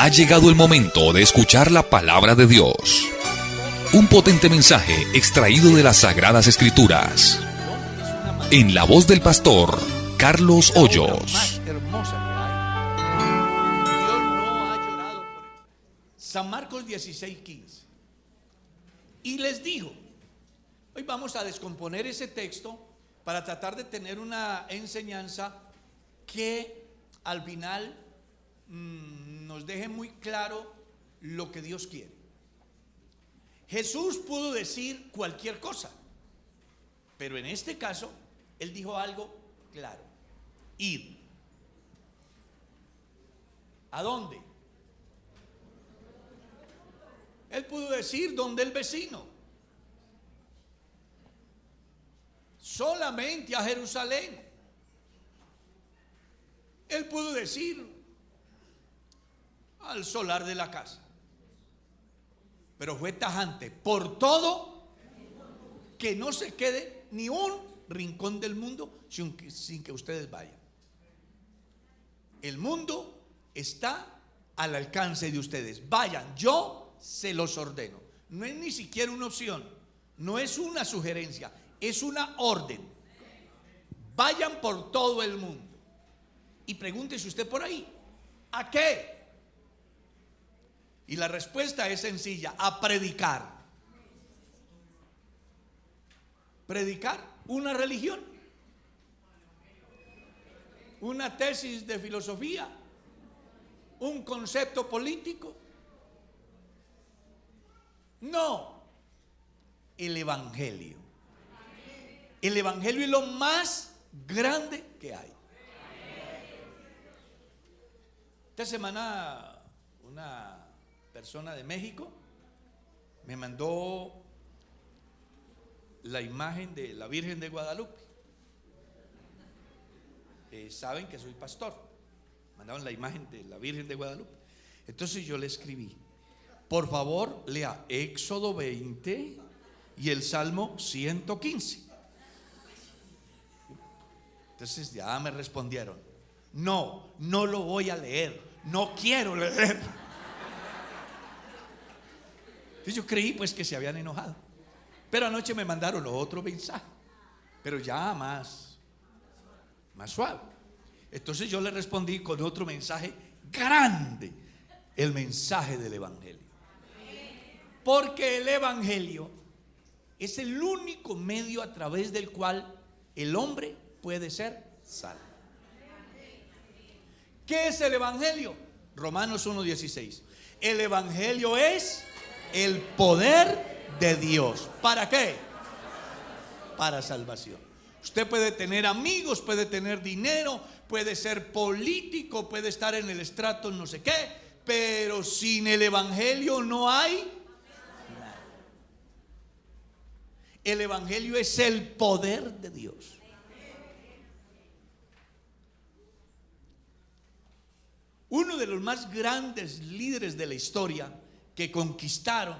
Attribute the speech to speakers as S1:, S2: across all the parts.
S1: Ha llegado el momento de escuchar la palabra de Dios. Un potente mensaje extraído de las Sagradas Escrituras. En la voz del pastor Carlos Hoyos.
S2: Más hermosa que hay. Dios no ha llorado por él. San Marcos 16:15. Y les dijo, hoy vamos a descomponer ese texto para tratar de tener una enseñanza que al final nos deje muy claro lo que Dios quiere. Jesús pudo decir cualquier cosa, pero en este caso Él dijo algo claro: ir. ¿A dónde? Él pudo decir donde el vecino, solamente a Jerusalén. Él pudo decir al solar de la casa, pero fue tajante: por todo, que no se quede ni un rincón del mundo sin que ustedes vayan. El mundo está al alcance de ustedes. Vayan, yo se los ordeno. No es ni siquiera una opción, no es una sugerencia, es una orden. Vayan por todo el mundo. Y pregúntese usted por ahí, ¿a qué? Y la respuesta es sencilla: a predicar. Predicar una religión, una tesis de filosofía, un concepto político. No, el Evangelio. El Evangelio es lo más grande que hay. Esta semana una persona de México me mandó la imagen de la Virgen de Guadalupe. Saben que soy pastor. Mandaron la imagen de la Virgen de Guadalupe. Entonces yo le escribí: por favor, lea Éxodo 20 y el Salmo 115. Entonces ya me respondieron: no lo voy a leer, no quiero leer. Entonces yo creí pues que se habían enojado. Pero anoche me mandaron otro mensaje, pero ya más suave. Entonces yo le respondí con otro mensaje grande: el mensaje del Evangelio. Porque el Evangelio es el único medio a través del cual el hombre puede ser salvo. ¿Qué es el Evangelio? Romanos 1:16. El Evangelio es el poder de Dios. ¿Para qué? Para salvación. Usted puede tener amigos, puede tener dinero, puede ser político, puede estar en el estrato no sé qué, pero sin el Evangelio no hay nada. El Evangelio es el poder de Dios. Uno de los más grandes líderes de la historia, que conquistaron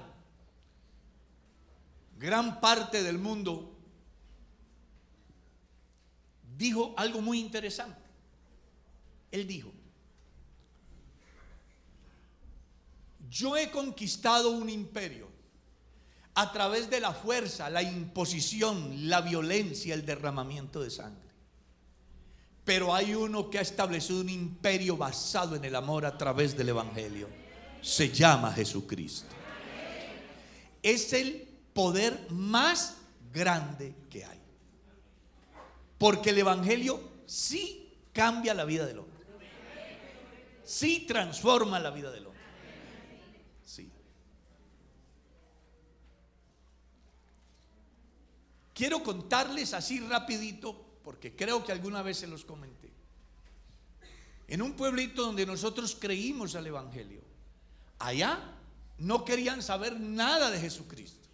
S2: gran parte del mundo, dijo algo muy interesante. Él dijo: yo he conquistado un imperio a través de la fuerza, la imposición, la violencia, el derramamiento de sangre. Pero hay uno que ha establecido un imperio basado en el amor a través del Evangelio. Se llama Jesucristo. Es el poder más grande que hay. Porque el Evangelio sí cambia la vida del hombre. Sí transforma la vida del hombre. Sí. Quiero contarles así rapidito, porque creo que alguna vez se los comenté. En un pueblito donde nosotros creímos al Evangelio, allá no querían saber nada de Jesucristo.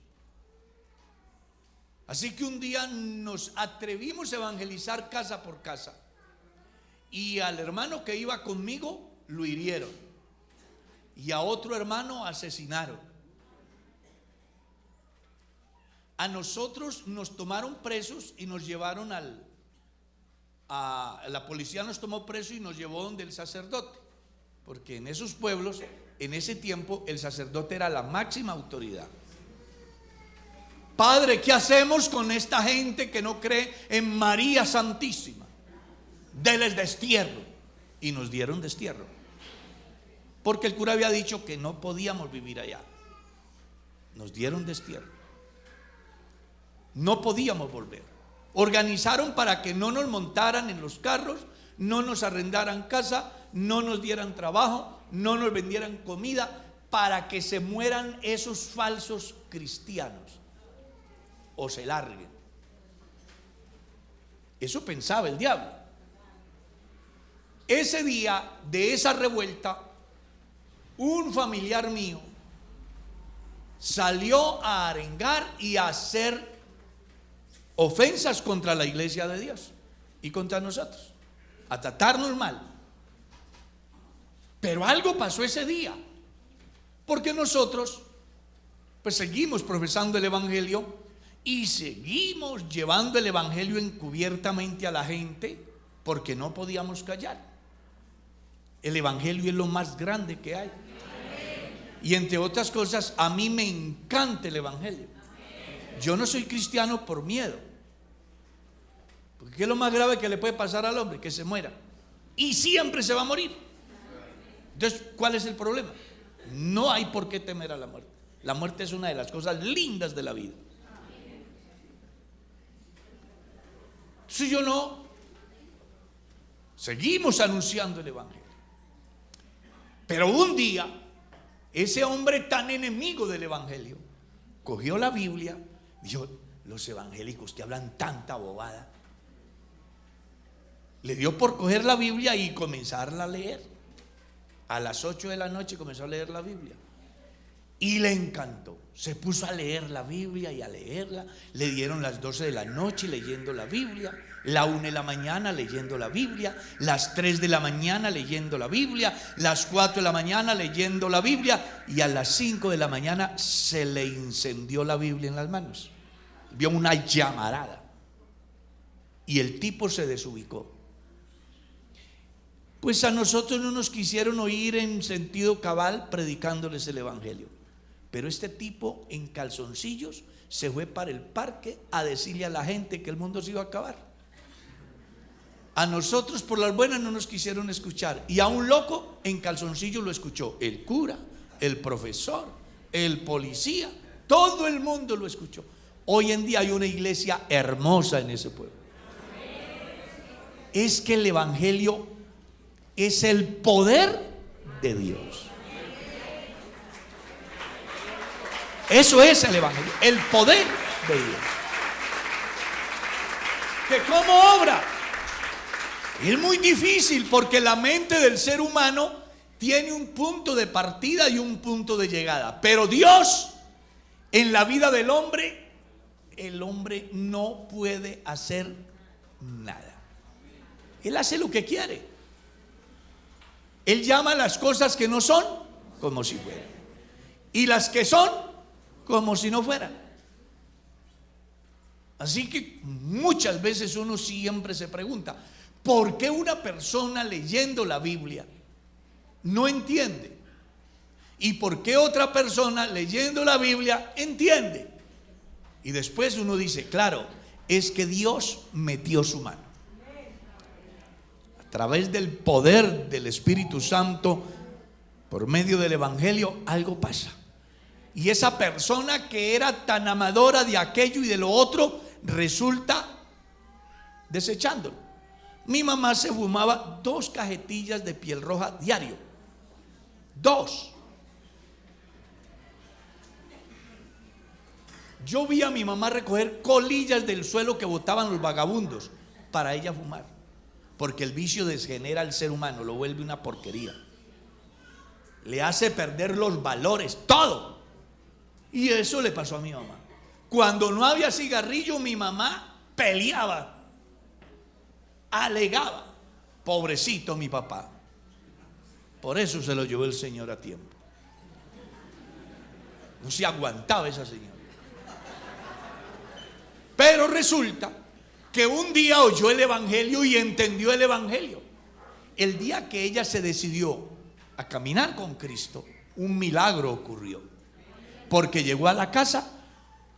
S2: Así que un día nos atrevimos a evangelizar casa por casa, y al hermano que iba conmigo lo hirieron, y a otro hermano asesinaron. A nosotros nos tomaron presos y nos llevaron la policía nos tomó preso y nos llevó donde el sacerdote, porque en esos pueblos, en ese tiempo, el sacerdote era la máxima autoridad. Padre, ¿qué hacemos con esta gente que no cree en María Santísima? Deles destierro. Y nos dieron destierro, porque el cura había dicho que no podíamos vivir allá. Nos dieron destierro. No podíamos volver. Organizaron para que no nos montaran en los carros, no nos arrendaran casa, no nos dieran trabajo, no nos vendieran comida, para que se mueran esos falsos cristianos o se larguen. Eso pensaba el diablo. Ese día de esa revuelta, un familiar mío salió a arengar y a hacer ofensas contra la iglesia de Dios y contra nosotros, a tratarnos mal. Pero algo pasó ese día, porque nosotros pues seguimos profesando el evangelio y seguimos llevando el evangelio encubiertamente a la gente, porque no podíamos callar. El evangelio es lo más grande que hay. Y entre otras cosas, a mí me encanta el evangelio. Yo no soy cristiano por miedo, porque ¿qué es lo más grave que le puede pasar al hombre? Que se muera, y siempre se va a morir. Entonces, ¿cuál es el problema? No hay por qué temer a la muerte. La muerte es una de las cosas lindas de la vida. Entonces yo no, seguimos anunciando el evangelio. Pero un día, ese hombre tan enemigo del evangelio cogió la Biblia, dijo: los evangélicos que hablan tanta bobada. Le dio por coger la Biblia y comenzarla a leer. A las 8 de la noche comenzó a leer la Biblia y le encantó. Se puso a leer la Biblia y a leerla. Le dieron las 12 de la noche leyendo la Biblia, la 1 de la mañana leyendo la Biblia, las 3 de la mañana leyendo la Biblia, las 4 de la mañana leyendo la Biblia, y a las 5 de la mañana se le incendió la Biblia en las manos. Vio una llamarada y el tipo se desubicó. Pues a nosotros no nos quisieron oír en sentido cabal predicándoles el evangelio, pero este tipo en calzoncillos se fue para el parque a decirle a la gente que el mundo se iba a acabar. A nosotros por las buenas no nos quisieron escuchar, y a un loco en calzoncillos lo escuchó el cura, el profesor, el policía, todo el mundo lo escuchó. Hoy en día hay una iglesia hermosa en ese pueblo. Es que el evangelio es el poder de Dios. Eso es el evangelio, el poder de Dios. ¿Que cómo obra? Es muy difícil, porque la mente del ser humano tiene un punto de partida y un punto de llegada. Pero Dios, en la vida del hombre, el hombre no puede hacer nada. Él hace lo que quiere. Él llama las cosas que no son como si fueran, y las que son como si no fueran. Así que muchas veces uno siempre se pregunta: ¿por qué una persona leyendo la Biblia no entiende? ¿Y por qué otra persona leyendo la Biblia entiende? Y después uno dice: claro, es que Dios metió su mano. A través del poder del Espíritu Santo, por medio del evangelio, algo pasa. Y esa persona que era tan amadora de aquello y de lo otro, resulta desechándolo. Mi mamá se fumaba 2 cajetillas de piel roja diario. 2. Yo vi a mi mamá recoger colillas del suelo que botaban los vagabundos para ella fumar, porque el vicio desgenera al ser humano, lo vuelve una porquería, le hace perder los valores, todo. Y eso le pasó a mi mamá. Cuando no había cigarrillo, mi mamá peleaba, alegaba. Pobrecito mi papá. Por eso se lo llevó el Señor a tiempo. No se aguantaba esa señora. Pero resulta que un día oyó el evangelio y entendió el evangelio. El día que ella se decidió a caminar con Cristo, un milagro ocurrió. Porque llegó a la casa,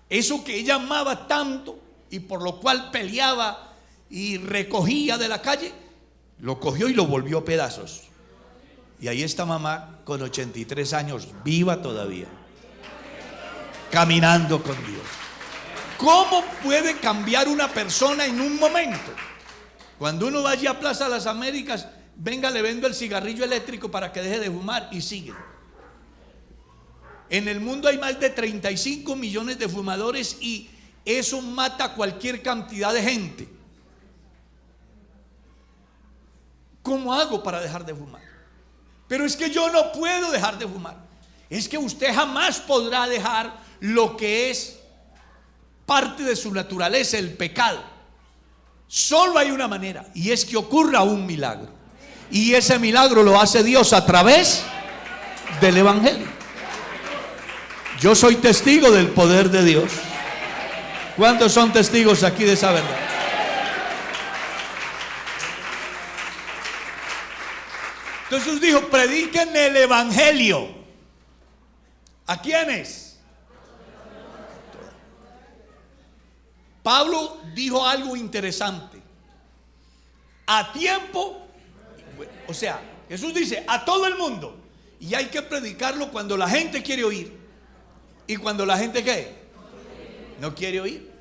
S2: eso que ella amaba tanto y por lo cual peleaba y recogía de la calle, lo cogió y lo volvió a pedazos. Y ahí está mamá con 83 años, viva todavía, caminando con Dios. ¿Cómo puede cambiar una persona en un momento? Cuando uno va allí a Plaza de las Américas, venga, le vendo el cigarrillo eléctrico para que deje de fumar, y sigue. En el mundo hay más de 35 millones de fumadores y eso mata a cualquier cantidad de gente. ¿Cómo hago para dejar de fumar? Pero es que yo no puedo dejar de fumar. Es que usted jamás podrá dejar lo que es parte de su naturaleza, el pecado. Solo hay una manera, y es que ocurra un milagro. Y ese milagro lo hace Dios a través del Evangelio. Yo soy testigo del poder de Dios. ¿Cuántos son testigos aquí de esa verdad? Entonces dijo, prediquen el Evangelio. ¿A quiénes? Pablo dijo algo interesante. A tiempo, o sea, Jesús dice a todo el mundo. Y hay que predicarlo cuando la gente quiere oír. ¿Y cuando la gente qué? No quiere oír.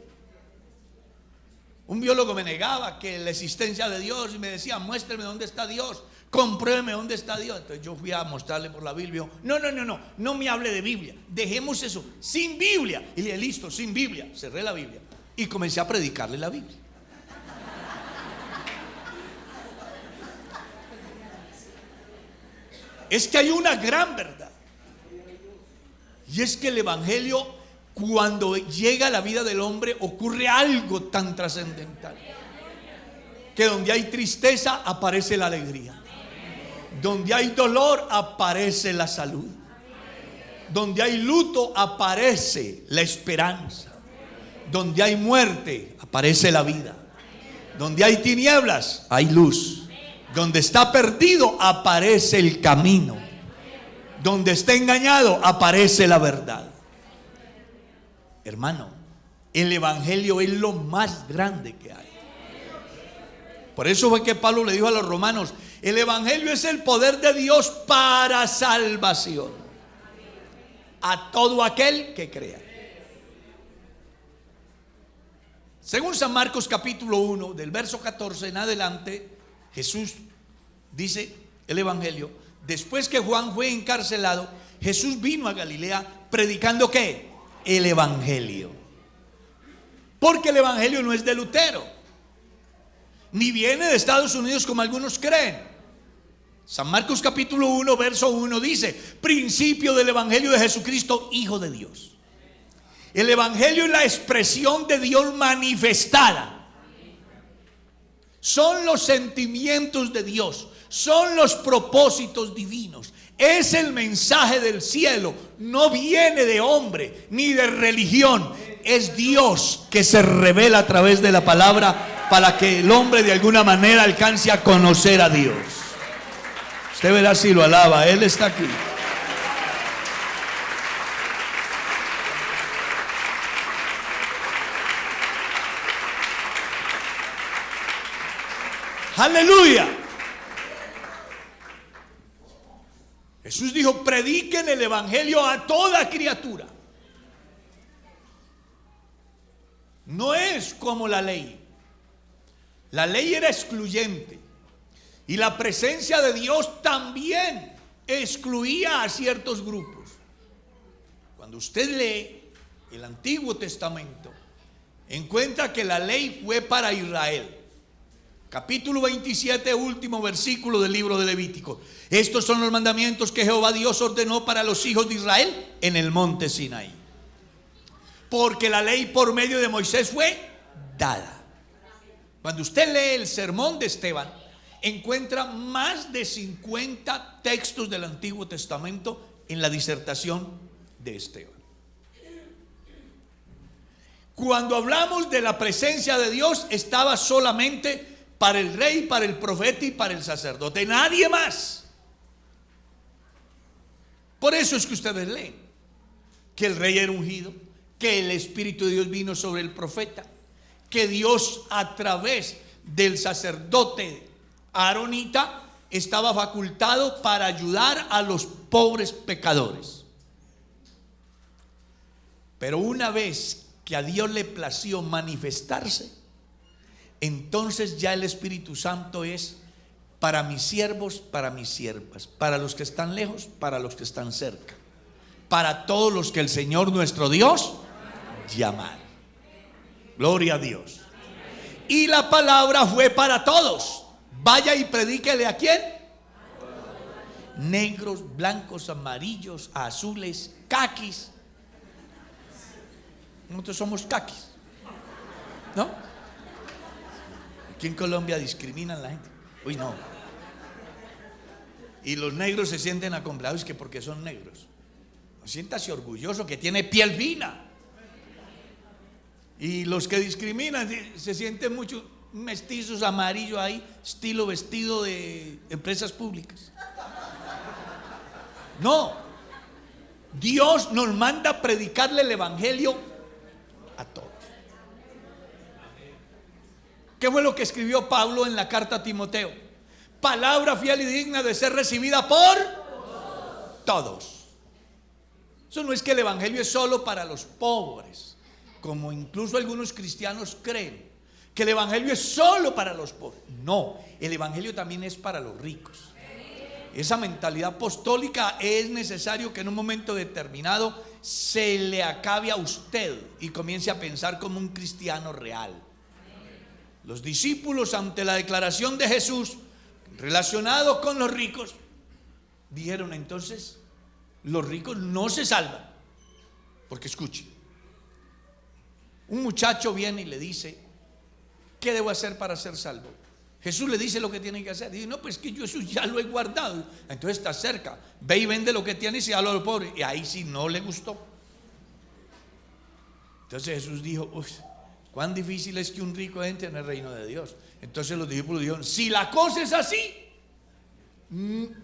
S2: Un biólogo me negaba que la existencia de Dios y me decía, muéstrame dónde está Dios, compruébeme dónde está Dios. Entonces yo fui a mostrarle por la Biblia. No me hable de Biblia, dejemos eso, sin Biblia. Y le dije, listo, sin Biblia. Cerré la Biblia y comencé a predicarle la Biblia. Es que hay una gran verdad. Y es que el Evangelio, cuando llega a la vida del hombre, ocurre algo tan trascendental. Que donde hay tristeza, aparece la alegría. Donde hay dolor, aparece la salud. Donde hay luto, aparece la esperanza. Donde hay muerte, aparece la vida. Donde hay tinieblas, hay luz. Donde está perdido, aparece el camino. Donde está engañado, aparece la verdad. Hermano, el Evangelio es lo más grande que hay. Por eso fue que Pablo le dijo a los romanos, el Evangelio es el poder de Dios para salvación a todo aquel que crea. Según San Marcos capítulo 1, del verso 14 en adelante, Jesús dice el Evangelio. Después que Juan fue encarcelado, Jesús vino a Galilea predicando ¿qué? El Evangelio. Porque el Evangelio no es de Lutero, ni viene de Estados Unidos como algunos creen. San Marcos capítulo 1 verso 1 dice, principio del Evangelio de Jesucristo, Hijo de Dios. El Evangelio es la expresión de Dios manifestada. Son los sentimientos de Dios, son los propósitos divinos. Es el mensaje del cielo. No viene de hombre ni de religión. Es Dios que se revela a través de la palabra para que el hombre de alguna manera alcance a conocer a Dios. Usted verá si lo alaba. Él está aquí. Aleluya. Jesús dijo, prediquen el Evangelio a toda criatura. No es como la ley. La ley era excluyente. Y la presencia de Dios también excluía a ciertos grupos. Cuando usted lee el Antiguo Testamento, encuentra que la ley fue para Israel. Capítulo 27, último versículo del libro de Levítico. Estos son los mandamientos que Jehová Dios ordenó para los hijos de Israel en el monte Sinaí. Porque la ley por medio de Moisés fue dada. Cuando usted lee el sermón de Esteban, encuentra más de 50 textos del Antiguo Testamento en la disertación de Esteban. Cuando hablamos de la presencia de Dios, estaba solamente para el rey, para el profeta y para el sacerdote, nadie más. Por eso es que ustedes leen que el rey era ungido, que el Espíritu de Dios vino sobre el profeta, que Dios a través del sacerdote aaronita estaba facultado para ayudar a los pobres pecadores. Pero una vez que a Dios le plació manifestarse, entonces ya el Espíritu Santo es para mis siervos, para mis siervas, para los que están lejos, para los que están cerca, para todos los que el Señor nuestro Dios llamar. Gloria a Dios. Y la palabra fue para todos. Vaya y predíquele ¿a quién? Negros, blancos, amarillos, azules, caquis. Nosotros somos caquis, ¿no? Aquí en Colombia discriminan a la gente. Uy, no. Y los negros se sienten acomplacidos que porque son negros. Siéntase orgulloso que tiene piel fina. Y los que discriminan se sienten mucho mestizos amarillos ahí, estilo vestido de empresas públicas. No, Dios nos manda a predicarle el evangelio a todos. ¿Qué fue lo que escribió Pablo en la carta a Timoteo? Palabra fiel y digna de ser recibida por todos. Eso no es que el evangelio es solo para los pobres, como incluso algunos cristianos creen, que el evangelio es solo para los pobres. No, el evangelio también es para los ricos. Esa mentalidad apostólica es necesario que en un momento determinado se le acabe a usted y comience a pensar como un cristiano real. Los discípulos, ante la declaración de Jesús relacionado con los ricos, dijeron: entonces los ricos no se salvan. Porque escuche, un muchacho viene y le dice: ¿qué debo hacer para ser salvo? Jesús le dice lo que tiene que hacer. Dice: no, pues que yo eso ya lo he guardado. Entonces está cerca, ve y vende lo que tienes y dalo a los pobres. Y ahí sí no le gustó. Entonces Jesús dijo: uy, cuán difícil es que un rico entre en el reino de Dios. Entonces los discípulos dijeron: si la cosa es así,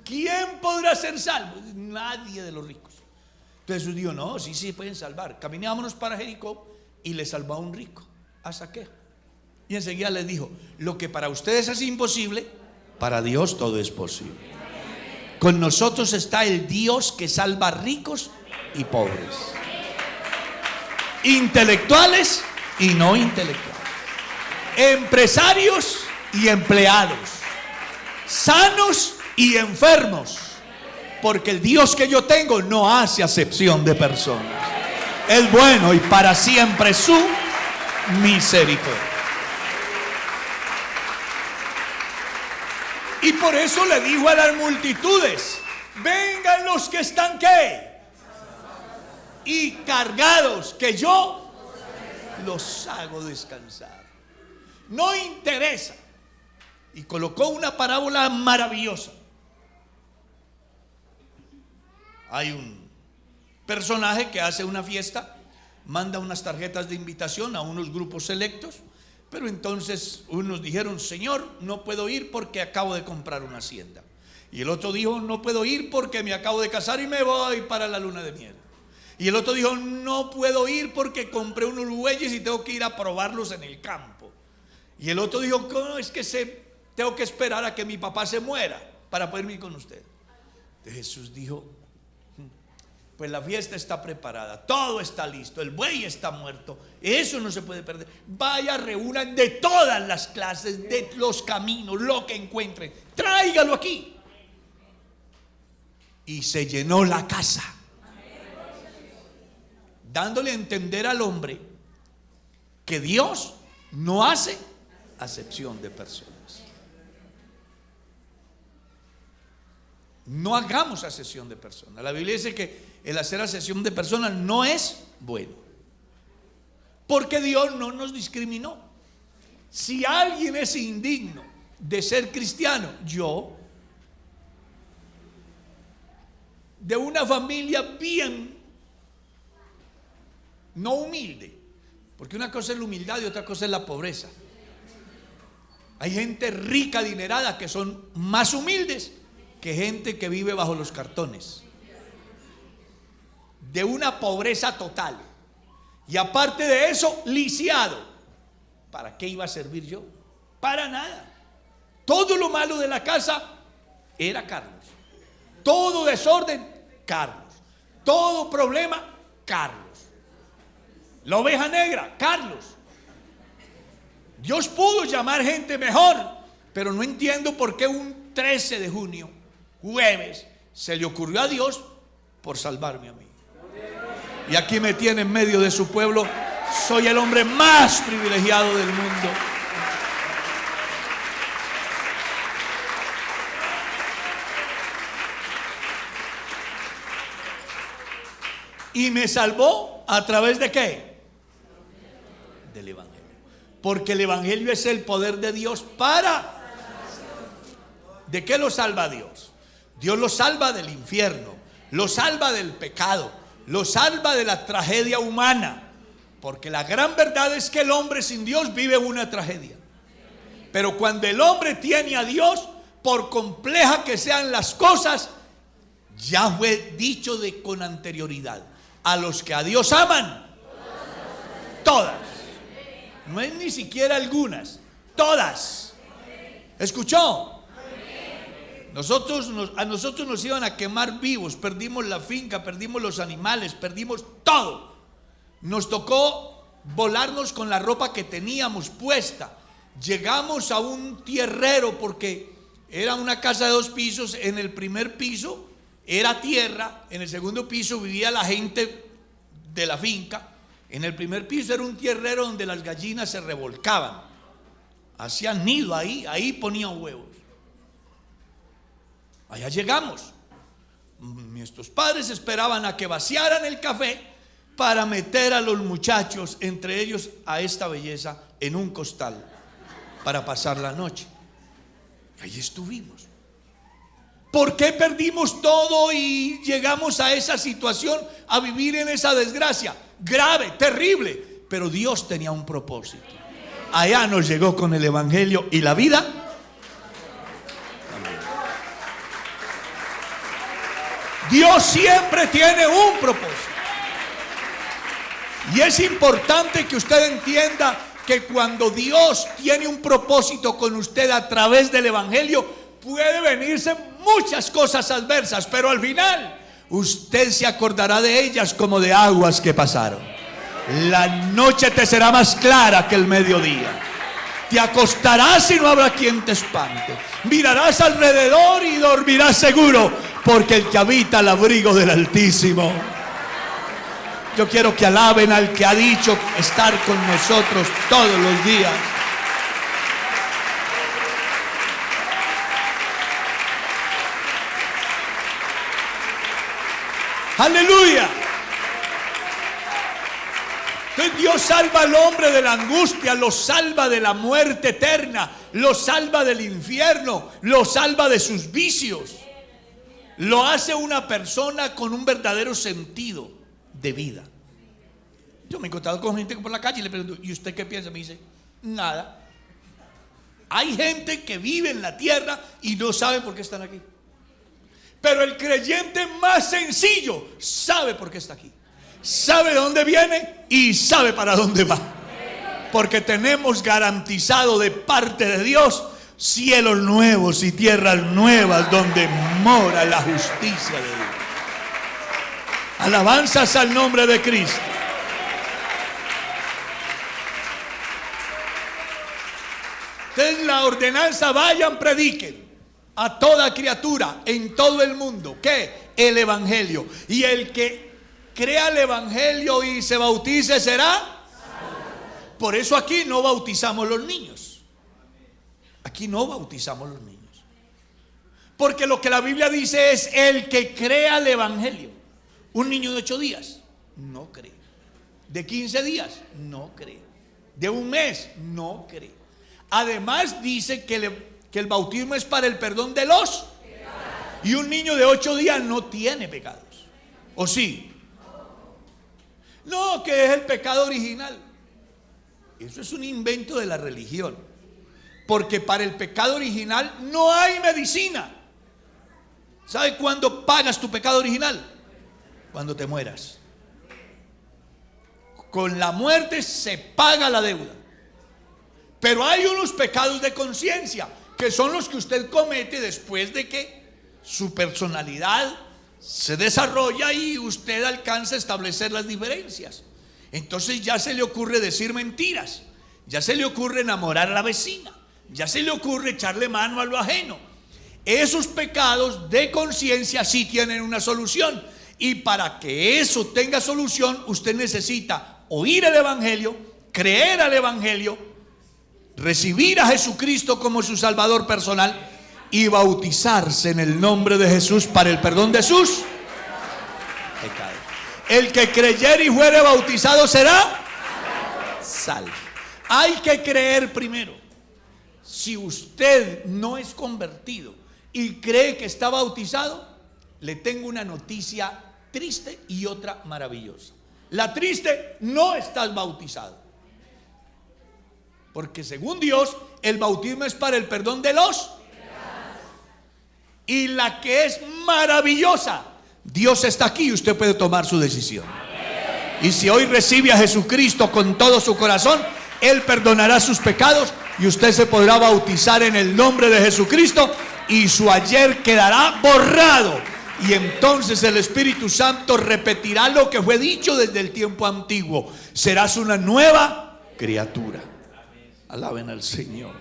S2: ¿quién podrá ser salvo? Nadie de los ricos. Entonces Jesús dijo: no, sí, sí pueden salvar. Caminámonos para Jericó y le salvó a un rico, a Zaqueo. Y enseguida les dijo: lo que para ustedes es imposible, para Dios todo es posible. Con nosotros está el Dios que salva ricos y pobres, intelectuales y no intelectuales, empresarios y empleados, sanos y enfermos, porque el Dios que yo tengo no hace acepción de personas. Es bueno y para siempre su misericordia. Y por eso le dijo a las multitudes: vengan los que están ¿qué? Y cargados, que yo los hago descansar. No interesa. Y colocó una parábola maravillosa. Hay un personaje que hace una fiesta, manda unas tarjetas de invitación a unos grupos selectos, pero entonces unos dijeron: Señor, no puedo ir porque acabo de comprar una hacienda. Y el otro dijo: no puedo ir porque me acabo de casar y me voy para la luna de miel. Y el otro dijo: no puedo ir porque compré unos bueyes y tengo que ir a probarlos en el campo. Y el otro dijo: ¿cómo es que tengo que esperar a que mi papá se muera para poder ir con usted? Entonces Jesús dijo: pues la fiesta está preparada, todo está listo, el buey está muerto, eso no se puede perder. Vaya, reúnan de todas las clases, de los caminos, lo que encuentren, tráigalo aquí. Y se llenó la casa, dándole a entender al hombre que Dios no hace acepción de personas. No hagamos acepción de personas. La Biblia dice que el hacer acepción de personas no es bueno, porque Dios no nos discriminó. Si alguien es indigno de ser cristiano, yo, de una familia bien, no humilde, porque una cosa es la humildad y otra cosa es la pobreza. Hay gente rica, adinerada, que son más humildes que gente que vive bajo los cartones. de una pobreza total. Y aparte de eso, lisiado. ¿Para qué iba a servir yo? Para nada. Todo lo malo de la casa era Carlos. Todo desorden, Carlos. Todo problema, Carlos. La oveja negra, Carlos. Dios pudo llamar gente mejor, pero no entiendo por qué un 13 de junio, jueves, se le ocurrió a Dios por salvarme a mí. Y aquí me tiene en medio de su pueblo. Soy el hombre más privilegiado del mundo. Y me salvó a través de ¿qué? Del Evangelio. Porque el Evangelio es el poder de Dios para... ¿De qué lo salva Dios? Dios lo salva del infierno, lo salva del pecado, lo salva de la tragedia humana. Porque la gran verdad es que el hombre sin Dios vive una tragedia. Pero cuando el hombre tiene a Dios, por compleja que sean las cosas, ya fue dicho con anterioridad: a los que a Dios aman, todas. No es ni siquiera algunas, todas. ¿Escuchó? A nosotros nos iban a quemar vivos. Perdimos la finca, perdimos los animales, perdimos todo. Nos tocó volarnos con la ropa que teníamos puesta. Llegamos a un tierrero porque era una casa de 2 pisos. En el primer piso era tierra, en el segundo piso vivía la gente de la finca. En el primer piso era un tierrero donde las gallinas se revolcaban, hacían nido ahí ponían huevos. Allá llegamos. Nuestros padres esperaban a que vaciaran el café para meter a los muchachos, entre ellos a esta belleza, en un costal para pasar la noche. Ahí estuvimos. ¿Por qué perdimos todo y llegamos a esa situación, a vivir en esa desgracia? Grave, terrible. Pero Dios tenía un propósito. Allá nos llegó con el Evangelio y la vida. Dios siempre tiene un propósito. Y es importante que usted entienda que cuando Dios tiene un propósito con usted a través del Evangelio, puede venirse muchas cosas adversas, pero al final usted se acordará de ellas como de aguas que pasaron. La noche te será más clara que el mediodía. Te acostarás y no habrá quien te espante. Mirarás alrededor y dormirás seguro, porque el que habita al abrigo del Altísimo. Yo quiero que alaben al que ha dicho estar con nosotros todos los días. Aleluya. Entonces Dios salva al hombre de la angustia, lo salva de la muerte eterna, lo salva del infierno, lo salva de sus vicios. Lo hace una persona con un verdadero sentido de vida. Yo me he encontrado con gente por la calle y le pregunto: ¿y usted qué piensa? Me dice: nada. Hay gente que vive en la tierra y no sabe por qué están aquí. Pero el creyente más sencillo sabe por qué está aquí, sabe de dónde viene y sabe para dónde va. Porque tenemos garantizado de parte de Dios cielos nuevos y tierras nuevas donde mora la justicia de Dios. Alabanzas al nombre de Cristo. Entonces la ordenanza: vayan, prediquen a toda criatura en todo el mundo. ¿Qué? El Evangelio. Y el que crea el Evangelio y se bautice será. Por eso aquí no bautizamos los niños. Aquí no bautizamos los niños. Porque lo que la Biblia dice es: el que crea el Evangelio. Un niño de 8 días no cree. De 15 días no cree. De un mes no cree. Además dice que el bautismo es para el perdón de los pecados. Y un niño de 8 días no tiene pecados. ¿O sí? No, que es el pecado original. Eso es un invento de la religión. Porque para el pecado original no hay medicina. ¿Sabe cuándo pagas tu pecado original? Cuando te mueras. Con la muerte se paga la deuda. Pero hay unos pecados de conciencia que son los que usted comete después de que su personalidad se desarrolla y usted alcanza a establecer las diferencias. Entonces ya se le ocurre decir mentiras, ya se le ocurre enamorar a la vecina, ya se le ocurre echarle mano a lo ajeno. Esos pecados de conciencia sí tienen una solución, y para que eso tenga solución usted necesita oír el Evangelio, creer al Evangelio, recibir a Jesucristo como su Salvador personal y bautizarse en el nombre de Jesús para el perdón de sus pecados. El que creyere y fuere bautizado será salvo. Hay que creer primero. Si usted no es convertido y cree que está bautizado, le tengo una noticia triste y otra maravillosa. La triste: no estás bautizado. Porque según Dios, el bautismo es para el perdón de los pecados. Y la que es maravillosa: Dios está aquí y usted puede tomar su decisión. Y si hoy recibe a Jesucristo con todo su corazón, Él perdonará sus pecados y usted se podrá bautizar en el nombre de Jesucristo y su ayer quedará borrado. Y entonces el Espíritu Santo repetirá lo que fue dicho desde el tiempo antiguo: serás una nueva criatura. Alaben al Señor.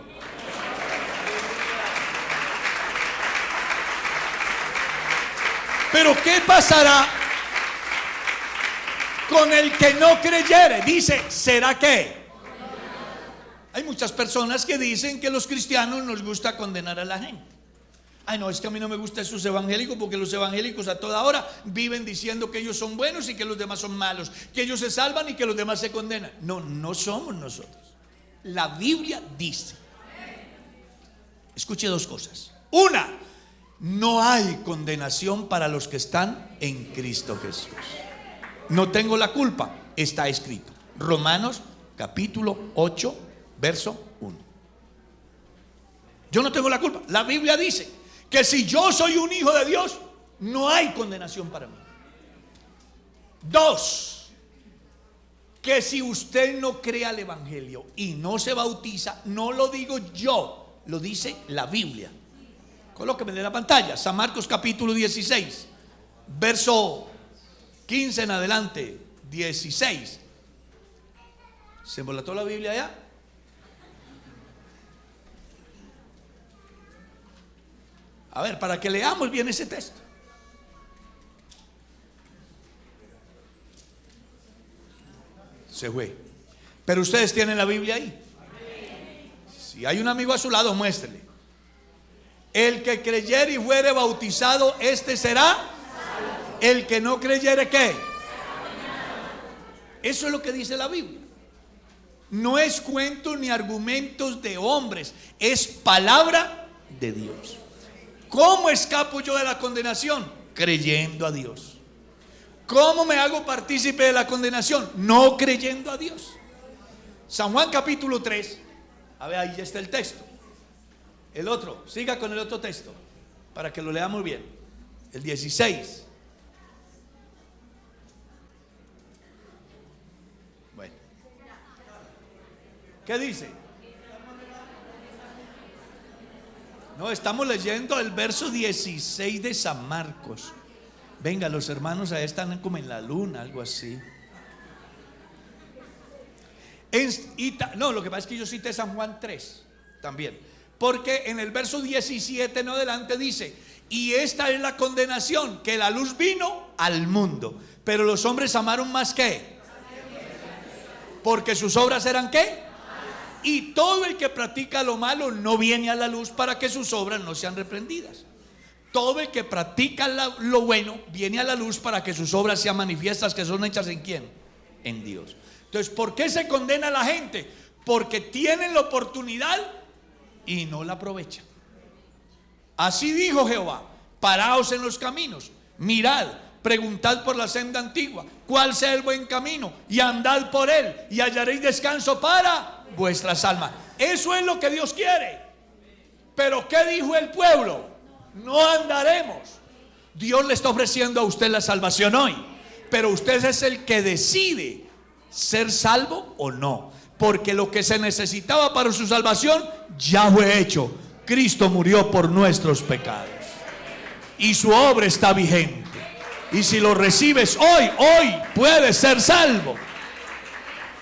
S2: Pero ¿qué pasará con el que no creyere? Dice, ¿será qué? Hay muchas personas que dicen que los cristianos nos gusta condenar a la gente. Ay, no, es que a mí no me gustan esos evangélicos, porque los evangélicos a toda hora viven diciendo que ellos son buenos y que los demás son malos, que ellos se salvan y que los demás se condenan. No, no somos nosotros. La Biblia dice, escuche dos cosas. Una, no hay condenación para los que están en Cristo Jesús. No tengo la culpa, está escrito. Romanos capítulo 8, verso 1. Yo no tengo la culpa. La Biblia dice que si yo soy un hijo de Dios, no hay condenación para mí. Dos, que si usted no cree al Evangelio y no se bautiza, no lo digo yo, lo dice la Biblia. Colóqueme en la pantalla, San Marcos capítulo 16, verso 15 en adelante, 16. ¿Se embolató la Biblia ya? A ver, para que leamos bien ese texto. Se fue. Pero ustedes tienen la Biblia ahí. Si hay un amigo a su lado, muéstrele. El que creyere y fuere bautizado, este será. El que no creyere, ¿qué? Eso es lo que dice la Biblia. No es cuento ni argumentos de hombres, es palabra de Dios. ¿Cómo escapo yo de la condenación? Creyendo a Dios. ¿Cómo me hago partícipe de la condenación? No creyendo a Dios. San Juan capítulo 3. A ver, ahí ya está el texto. El otro, siga con el otro texto para que lo leamos bien. El 16. Bueno, ¿qué dice? No, estamos leyendo el verso 16 de San Marcos. Venga, los hermanos ahí están como en la luna, algo así. No, lo que pasa es que yo cité San Juan 3 también, porque en el verso 17 en adelante dice: y esta es la condenación, que la luz vino al mundo, pero los hombres amaron más que, porque sus obras eran ¿qué? Y todo el que practica lo malo no viene a la luz para que sus obras no sean reprendidas. Todo el que practica lo bueno viene a la luz para que sus obras sean manifiestas, que son hechas ¿en quién? En Dios. Entonces, ¿por qué se condena a la gente? Porque tienen la oportunidad y no la aprovechan. Así dijo Jehová: paraos en los caminos, mirad, preguntad por la senda antigua, cuál sea el buen camino, y andad por él, y hallaréis descanso para vuestras almas. Eso es lo que Dios quiere. Pero ¿qué dijo el pueblo? No andaremos. Dios le está ofreciendo a usted la salvación hoy. pero usted es el que decide ser salvo o no, porque lo que se necesitaba para su salvación ya fue hecho. Cristo murió por nuestros pecados y su obra está vigente. Y si lo recibes hoy puedes ser salvo.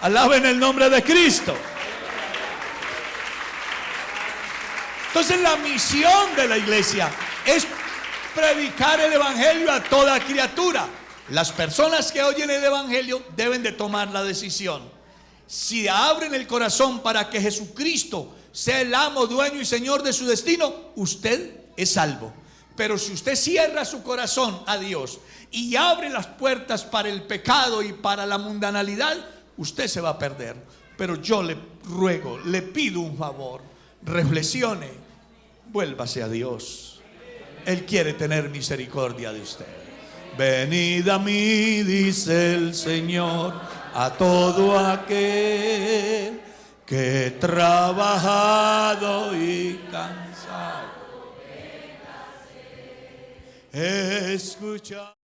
S2: Alaben el nombre de Cristo. Entonces la misión de la iglesia es predicar el evangelio a toda criatura. Las personas que oyen el evangelio deben de tomar la decisión. Si abren el corazón para que Jesucristo sea el amo, dueño y señor de su destino, usted es salvo. Pero si usted cierra su corazón a Dios y abre las puertas para el pecado y para la mundanalidad, usted se va a perder. Pero yo le ruego, le pido un favor: reflexione, vuélvase a Dios. Él quiere tener misericordia de usted. Venid a mí, dice el Señor, a todo aquel que he trabajado y cansado. Escucha.